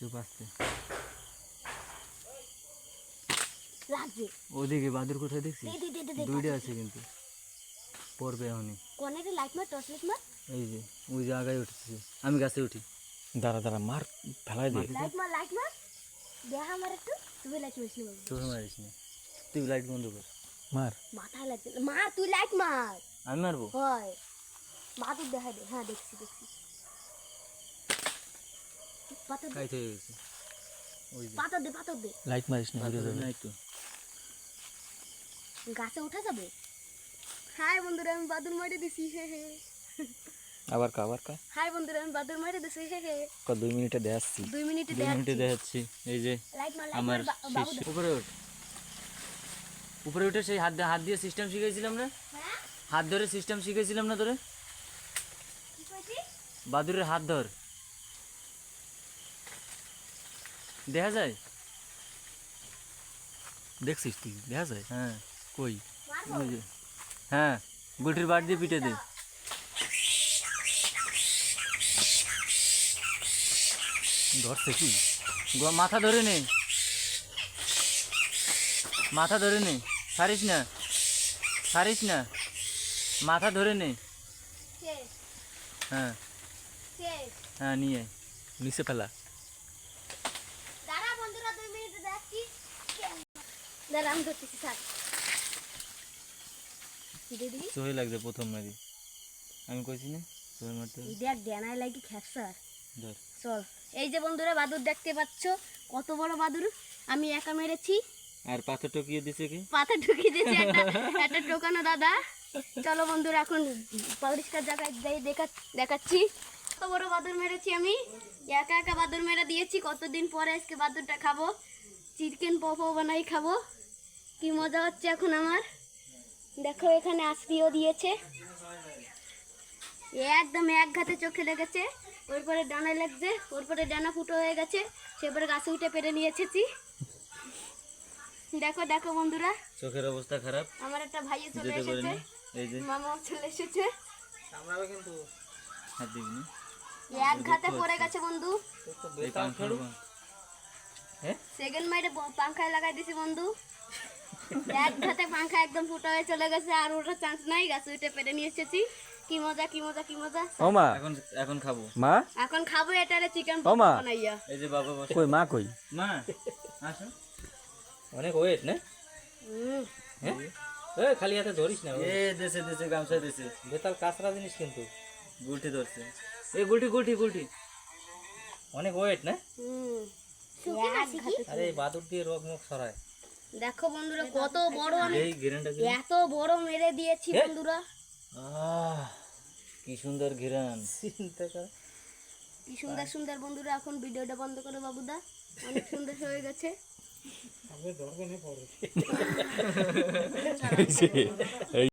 চুপ আসতে লাগছে ওদিকে বাদুর কোথায় দেখছিস? দে দে দে দে দুইটা আছে কিন্তু পড়বে এখনই। কোনে রে লাইট মার টর্চ লাইট মার এই যে ওই যে আগায় উঠেছে, আমি গাছে উঠি। দাঁড়া দাঁড়া মার ফেলাই দে। লাইট মার দেখা আমার একটু তুই লাইট মারিস না বাবু তোর মারিস না, তুই লাইট বন্ধ কর। মার মাথায় লাগছে মার তুই লাইট মার আমি মারবো? হয় মা তুই দেখা দে হ্যাঁ দেখছি পাতা দে কাইতে হয়ে গেছে। ওই যে পাতা দে লাইট মারিস না ঘুরে যাবে। নাই তো গাছে উঠা যাবে। হাই বন্ধুরা আমি বাদুর মারি দিছি হে হে। আবার কা হাই বন্ধুরা আমি বাদুর মারি দিছি হে হে। 2 মিনিটে দেখাচ্ছি। 2 মিনিটে 2 মিনিটে দেখাচ্ছি। এই যে লাইট মার আমার বাবু শিষ্য। উপরে ওঠ, উপরে উঠে সেই হাত দিয়ে সিস্টেম শিখাইছিলাম না, হ্যাঁ হাত ধরে সিস্টেম শিখাইছিলাম না তোরে। কি কইছিস? বাদুরের হাত ধর, দেখা যায়। দেখছিস তুই দেখা যায়? হ্যাঁ কই? ওই যে হ্যাঁ, গুটির বাট দিয়ে পিটে দে। ধরছে কি? মাথা ধরে নে, মাথা ধরে নে, ছাড়িস না, ছাড়িস না, মাথা ধরে নে। শেষ হ্যাঁ শেষ হ্যাঁ, নিয়ে নিচে ফেলা। দাঁড়া বন্ধুরা 2 মিনিটে দেখছি। দাঁড়া আমি ধরতেছি স্যার দিদি সহি লাগছে প্রথম মারি, আমি কইছি না সহি মারতে হবে। দেখ ডেনাই লাগি খ্যাপসার ধর। চল এই যে বন্ধুরা বাদুর দেখতে পাচ্ছ কত বড় বাদুর আমি একা মেরেছি আর পাথর টকিয়ে দিছে কি? পাতা ঢুকিয়ে দিয়েছে একটা টোকানো দাদা। চলো বন্ধুরা এখন পরিষ্কার জায়গায় যাই দেখাচ্ছি কত বড় বাদুর মেরেছি আমি একা একা বাদুর মেরে দিয়েছি। কতদিন পরে আজকে বাদুরটা খাবো, চিকেন পপো বানাই খাবো, কি মজা হচ্ছে এখন আমার। দেখো এখানে আসপিও দিয়েছে, একদম এক ঘাতে চোখে লেগেছে, ওর পরে ডানা লাগছে, ওর পরে ডানা ফুটো হয়ে গেছে, সেপরে গাছে উঠে পেরে নিয়ে এসেছি। দেখো দেখো বন্ধুরা চোখের অবস্থা খারাপ, আমার একটা ভাইও চলে যেতে পারে এসেছে, না। এই যে মামাও চলে এসেছে, হাত দিবি না। এক ঘাতে পড়ে গেছে বন্ধু। এই পাংখার হ্যাঁ, সেকেন্ড মাইরে পাংখায় লাগাই দিছি বন্ধু, এক ঘাতে পাংখা একদম ফুটো হয়ে চলে গেছে, আর ওটার চান্স নাই, গাছে উঠে পেরে নিয়ে এসেছি। কি মজা কি মজা কি মজা। ও মা, এখন এখন খাবো। মা এখন খাবো এটারে চিকেন ও মা। বানাইয়া। এই যে বাবা বসে। কই মা কই? মা আসো, অনেক ওয়েট না। হুম, এ খালি হাতে ধরিস না। এ দেশে দেশে গামছা দেশে বেতাল কাঁচরা জিনিস কিন্তু গুলটি ধরছে। এই গুলটি গুলটি গুলটি অনেক ওয়েট না। হুম, এক ঘাতে। আরে বাদুর দিয়ে রোগ মুখ সরায়। দেখো বন্ধুরা কত বড় আমি এই ঘিরানটা কি? এত বড় মেরে দিয়েছি বন্ধুরা, কি সুন্দর ঘিরান। চিন্তা কর। কি সুন্দর সুন্দর বন্ধুরা। এখন ভিডিওটা বন্ধ করো বাবুদা, অনেক সুন্দর হয়ে গেছে। এই